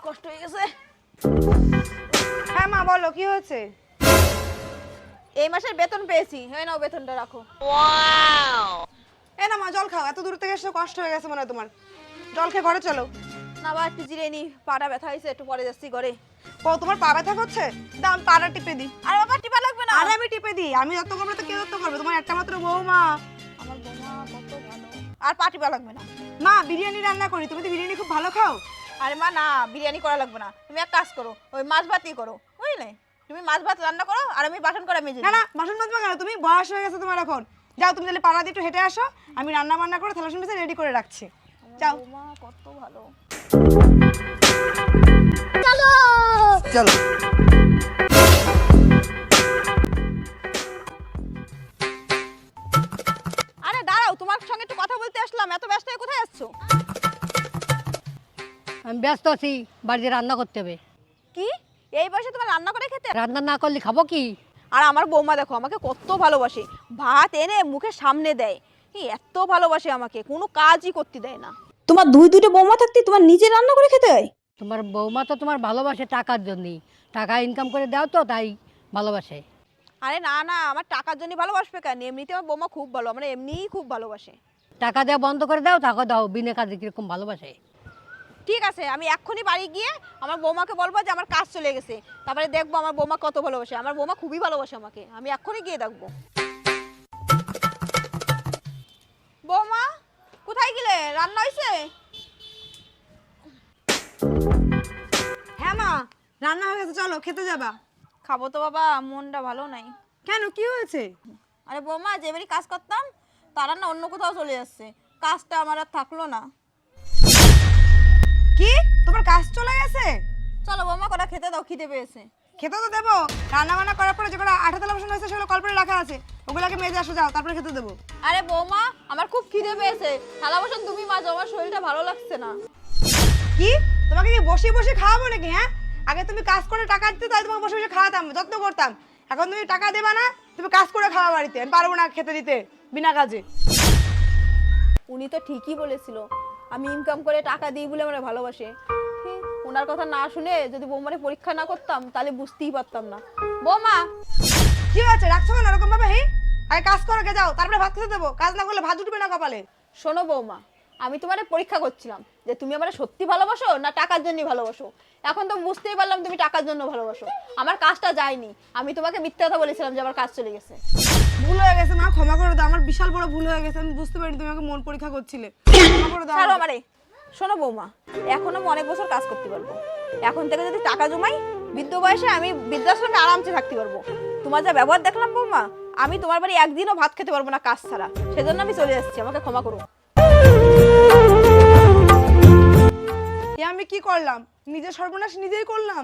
কষ্ট হয়ে গেছে। হ্যাঁ মা বলো কি হয়েছে? এই মাসের বেতন পেয়েছি, এই নাও বেতনটা রাখো। এ না মা জল খাও, এত দূর থেকে এসে কষ্ট হয়ে গেছে মনে হয় তোমার। জল খেয়ে ঘরে চলো। না বা একটু জিরে নি, পাটা ব্যথা হয়েছে, একটু পরে যাচ্ছি ঘরে। ও তোমার পা ব্যথা করছে? দাম পাড়া টিপে দিই। আর বাবা টিপা লাগবে না। আরে আমি টিপে দিই, আমি যত্ন করবো তো কে যত্ন করবে? তোমার একটা মাত্র বৌমা। আমার বৌমা কত ভালো। আর পা টিপা লাগবে না। মা বিরিয়ানি রান্না করি, তুমি তো বিরিয়ানি খুব ভালো খাও। আরে মা না, বিরিয়ানি করা লাগবে না, তুমি এক কাজ করো, ওই মাছ ভাতই করো, বুঝলে? তুমি মাছ ভাত রান্না করো আর আমি বাসন করা মেজে না না বাসন মাজবা কেন? তুমি বয়স হয়ে গেছে তোমার এখন। যাও তুমি তাহলে পাড়া দিয়ে একটু হেঁটে আসো, আমি রান্না বান্না করে থালা বাসন রেডি করে রাখছি। যাও। বৌমা কত ভালো। চলো চলো। আরে দাঁড়াও, তোমার সঙ্গে একটু কথা বলতে আসলাম, এত ব্যস্ত হয়ে কোথায় যাচ্ছো? আমি ব্যস্ত আছি, বাড়িতে রান্না করতে হবে। কি এই বয়সে তোমার রান্না করে খেতে? রান্না না করলে খাবো কি? আর আমার বৌমা দেখো আমাকে কত ভালোবাসে, ভাত এনে মুখের সামনে দেয়, এত ভালোবাসে আমাকে, কোনো কাজই করতে দেয় না। তোমার দুটো বৌমা থাকতে তোমার নিজে রান্না করে খেতে হয়? তোমার বৌমা তো তোমার ভালোবাসে টাকার জন্যই, টাকা ইনকাম করে দাও তো তাই ভালোবাসে। আরে না না, আমার টাকার জন্য ভালোবাসবে কেন? এমনিতে আমার বৌমা খুব ভালো, মানে এমনিই খুব ভালোবাসে। টাকা দেওয়া বন্ধ করে দাও, টাকা দাও, বিনা কাজে কিরকম ভালোবাসে। ঠিক আছে, আমি এক্ষুনি বাড়ি গিয়ে আমার বৌমাকে বলবো যে আমার কাজ চলে গেছে, তারপরে দেখবো আমার বৌমা কত ভালোবাসে। আমার বৌমা খুবই ভালোবাসে আমাকে, আমি এক্ষুনি গিয়ে দেখবো। বৌমা কোথায় গেলে? রান্না হয়েছে? হ্যাঁ মা রান্না হয়ে গেছে, চলো খেতে যাবা। খাবো তো বাবা, মনটা ভালো নাই। কেন কি হয়েছে? আরে বৌমা, যে বাড়ি কাজ করতাম তারা না অন্য কোথাও চলে যাচ্ছে, কাজটা আমার আর থাকলো না। কি তোমার কাজ চলে গেছে? চলো বৌমা, কটা খেতে দাও, খিদে পেয়েছে। খেতে তো দেবো, রান্না বান্না করার পরে যেগুলো আঠা তেলা বাসন হয়েছে সেগুলো কল্পরে রাখা আছে, ওগুলোকে মেজে আসো যাও, তারপরে খেতে দেবো। আরে বৌমা, আমার খুব খিদে পেয়েছে, থালা বাসন তুমি মাজো, আমার শরীরটা ভালো লাগছে না। কি তোমাকে কি বসে বসে খাওয়াবো নাকি? হ্যাঁ আগে তুমি কাজ করে টাকা দিতে, তাই তোমাকে বসে বসে খাওয়াতাম, যত্ন করতাম। এখন তুমি টাকা দেবা না, তুমি কাজ করে খাওয়া বাড়িতে, আমি পারবো না খেতে দিতে বিনা কাজে। উনি তো ঠিকই বলেছিল, আমি ইনকাম করে টাকা দিই বলে আমার ভালোবাসে। ওনার কথা না শুনে যদি বৌমারে পরীক্ষা না করতাম তাহলে বুঝতেই পারতাম না। বৌমা কি হয়েছে রাখছো কেন এরকম ভাবে? হি আগে কাজ করে গে যাও, তারপরে ভাত খেতে দেবো, কাজ না করলে ভাত উঠবে না কপালে। শোনো বৌমা, আমি তোমার পরীক্ষা করছিলাম যে তুমি আমার সত্যি ভালোবাসো না টাকার জন্য ভালোবাসো। এখন তো বুঝতেই পারলাম তুমি টাকার জন্য ভালোবাসো। আমার কাজটা যায়নি, আমি তোমাকে মিথ্যা কথা বলেছিলাম যে আমার কাজ চলে গেছে। ভুল হয়ে গেছে মা, ক্ষমা করে দাও, আমার বিশাল বড় ভুল হয়ে গেছে, আমি বুঝতে পারিনি তুমি আমাকে মন পরীক্ষা করছিলে, ক্ষমা করে দাও ছাড়ো আমারে। শোনো বৌমা, এখন আমি অনেক বছর কাজ করতে পারবো, এখন থেকে যদি টাকা জমাই বৃদ্ধ বয়সে আমি বৃদ্ধাশ্রমে আরামসে থাকতে পারবো। তোমার যা ব্যবহার দেখলাম বৌমা, আমি তোমার বাড়ি একদিনও ভাত খেতে পারবো না কাজ ছাড়া, সেজন্য আমি চলে যাচ্ছি, আমাকে ক্ষমা করো। এ আমি কি করলাম? নিজের সর্বনাশ নিজেই করলাম।